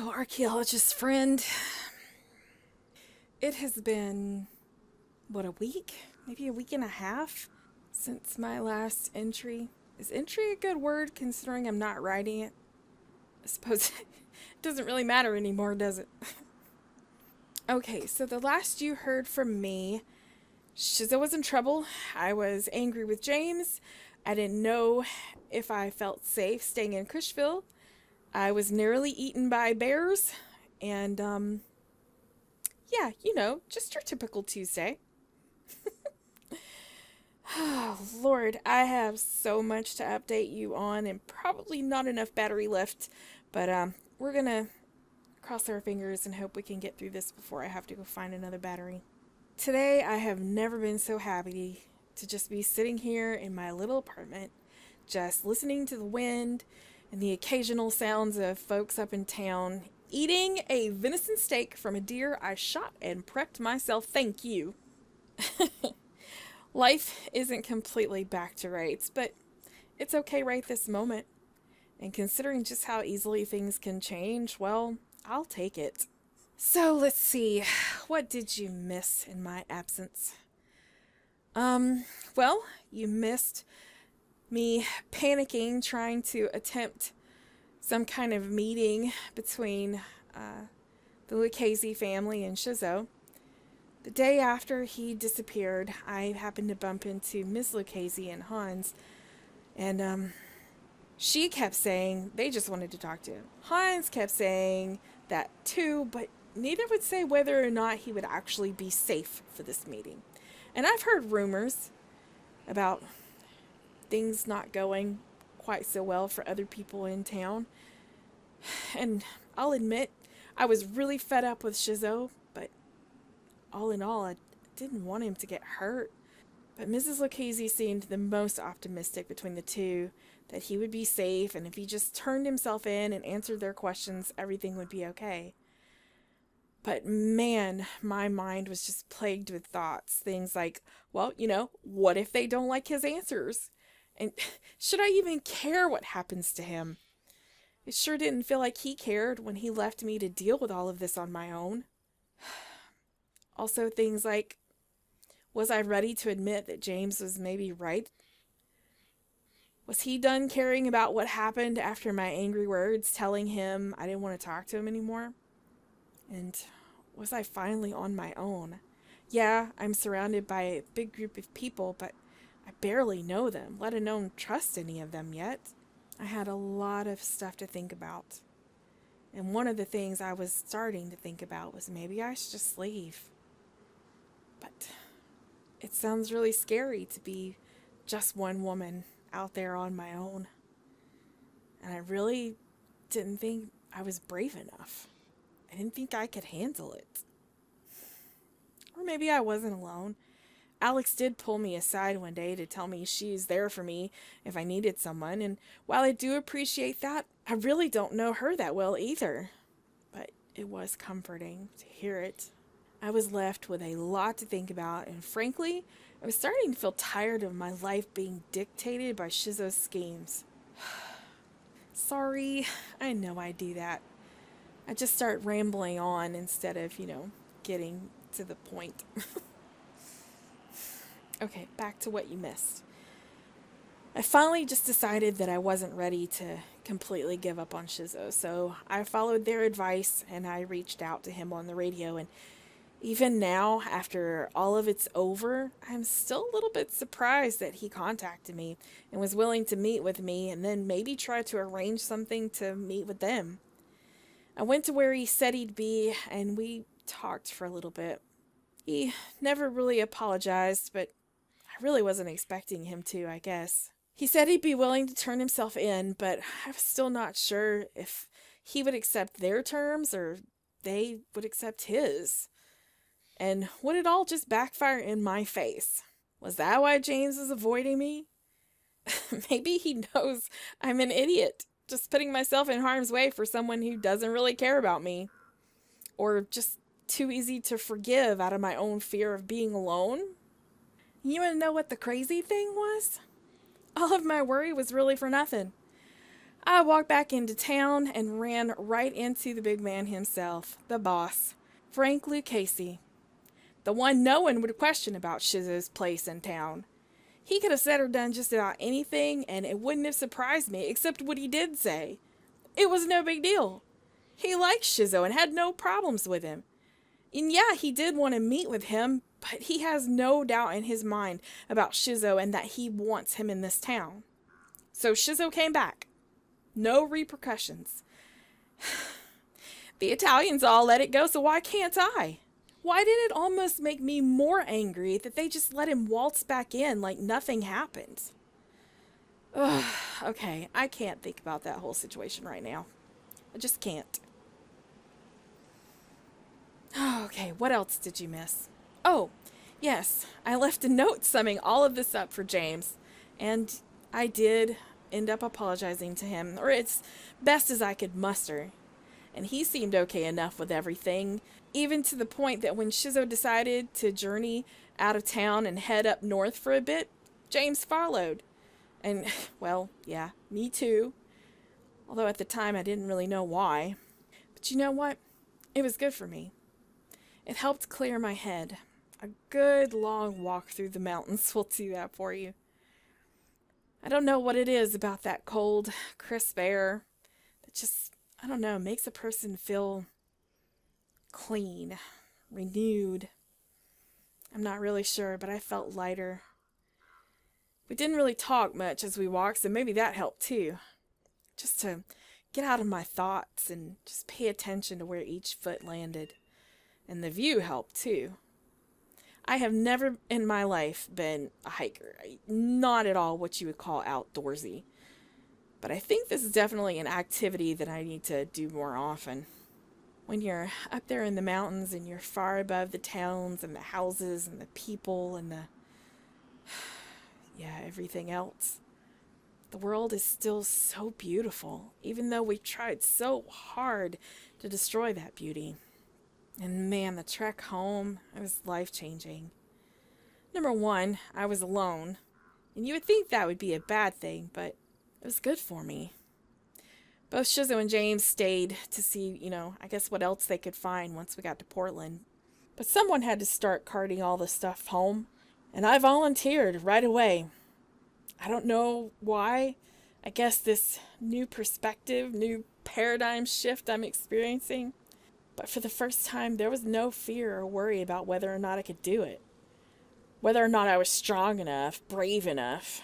Oh, archaeologist friend. It has been, what, a week? Maybe a week and a half since my last entry. Is entry a good word considering I'm not writing it? I suppose it doesn't really matter anymore, does it? Okay, so the last you heard from me, Shizzo was in trouble. I was angry with James. I didn't know if I felt safe staying in Cushville. I was nearly eaten by bears. And, yeah, just your typical Tuesday. Oh, Lord, I have so much to update you on and probably not enough battery left. But, we're gonna cross our fingers and hope we can get through this before I have to go find another battery. Today, I have never been so happy to just be sitting here in my little apartment, just listening to the wind and the occasional sounds of folks up in town, eating a venison steak from a deer I shot and prepped myself. Thank you. Life isn't completely back to rights, but it's okay right this moment. And considering just how easily things can change, well, I'll take it. So let's see, what did you miss in my absence? Well, you missed me panicking trying to attempt some kind of meeting between the Lucchese family and Shizzo. The day after he disappeared, I happened to bump into Miss Lucchese and Hans, and she kept saying they just wanted to talk to him. Hans kept saying that too, but neither would say whether or not he would actually be safe for this meeting. And I've heard rumors about things not going quite so well for other people in town. And I'll admit, I was really fed up with Shizzo, but all in all, I didn't want him to get hurt. But Mrs. Lucchese seemed the most optimistic between the two, that he would be safe, and if he just turned himself in and answered their questions, everything would be okay. But man, my mind was just plagued with thoughts. Things like, well, what if they don't like his answers? And should I even care what happens to him? It sure didn't feel like he cared when he left me to deal with all of this on my own. Also, things like, was I ready to admit that James was maybe right? Was he done caring about what happened after my angry words telling him I didn't want to talk to him anymore? And was I finally on my own? Yeah, I'm surrounded by a big group of people, but I barely know them, let alone trust any of them yet. I had a lot of stuff to think about. And one of the things I was starting to think about was maybe I should just leave. But it sounds really scary to be just one woman out there on my own. And I really didn't think I was brave enough. I didn't think I could handle it. Or maybe I wasn't alone. Alex did pull me aside one day to tell me she's there for me if I needed someone, and while I do appreciate that, I really don't know her that well either. But it was comforting to hear it. I was left with a lot to think about, and frankly, I was starting to feel tired of my life being dictated by Shizzo's schemes. Sorry, I know I do that. I just start rambling on instead of, getting to the point. Okay, back to what you missed. I finally just decided that I wasn't ready to completely give up on Shizzo, so I followed their advice and I reached out to him on the radio, and even now, after all of it's over, I'm still a little bit surprised that he contacted me and was willing to meet with me and then maybe try to arrange something to meet with them. I went to where he said he'd be, and we talked for a little bit. He never really apologized, but I really wasn't expecting him to, I guess. He said he'd be willing to turn himself in, but I was still not sure if he would accept their terms or they would accept his. And would it all just backfire in my face? Was that why James was avoiding me? Maybe he knows I'm an idiot, just putting myself in harm's way for someone who doesn't really care about me. Or just too easy to forgive out of my own fear of being alone. You want to know what the crazy thing was? All of my worry was really for nothing. I walked back into town and ran right into the big man himself, the boss, Frank Lucchese, the one no one would question about Shizzo's place in town. He could have said or done just about anything, and it wouldn't have surprised me, except what he did say. It was no big deal. He liked Shizzo and had no problems with him. And yeah, he did want to meet with him, but he has no doubt in his mind about Shizzo and that he wants him in this town. So Shizzo came back. No repercussions. The Italians all let it go, so why can't I? Why did it almost make me more angry that they just let him waltz back in like nothing happened? Ugh, okay, I can't think about that whole situation right now. I just can't. Okay, what else did you miss? Oh, yes, I left a note summing all of this up for James, and I did end up apologizing to him, or as best as I could muster. And he seemed okay enough with everything, even to the point that when Shizzo decided to journey out of town and head up north for a bit, James followed. And, well, yeah, me too. Although at the time I didn't really know why. But you know what? It was good for me. It helped clear my head. A good long walk through the mountains will do that for you. I don't know what it is about that cold, crisp air that just, I don't know, makes a person feel clean, renewed. I'm not really sure, but I felt lighter. We didn't really talk much as we walked, so maybe that helped too. Just to get out of my thoughts and just pay attention to where each foot landed. And the view helped too. I have never in my life been a hiker. Not at all what you would call outdoorsy. But I think this is definitely an activity that I need to do more often. When you're up there in the mountains and you're far above the towns and the houses and the people and everything else. The world is still so beautiful, even though we tried so hard to destroy that beauty. And man, the trek home, it was life-changing. Number one, I was alone. And you would think that would be a bad thing, but it was good for me. Both Shizzo and James stayed to see, I guess what else they could find once we got to Portland. But someone had to start carting all the stuff home, and I volunteered right away. I don't know why. I guess this new perspective, new paradigm shift I'm experiencing. But for the first time, there was no fear or worry about whether or not I could do it. Whether or not I was strong enough, brave enough.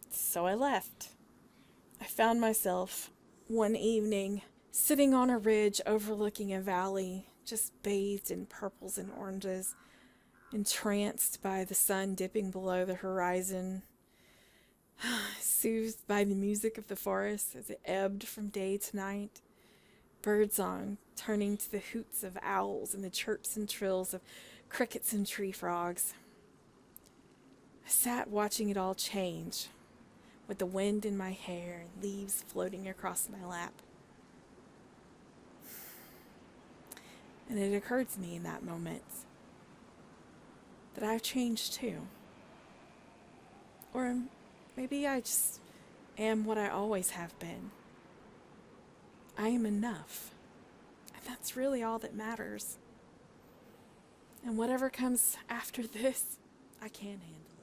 So I left. I found myself one evening sitting on a ridge overlooking a valley, just bathed in purples and oranges, entranced by the sun dipping below the horizon, soothed by the music of the forest as it ebbed from day to night, birdsong turning to the hoots of owls and the chirps and trills of crickets and tree frogs. I sat watching it all change, with the wind in my hair and leaves floating across my lap. And it occurred to me in that moment that I've changed too. Or maybe I just am what I always have been. I am enough. And that's really all that matters. And whatever comes after this, I can handle it.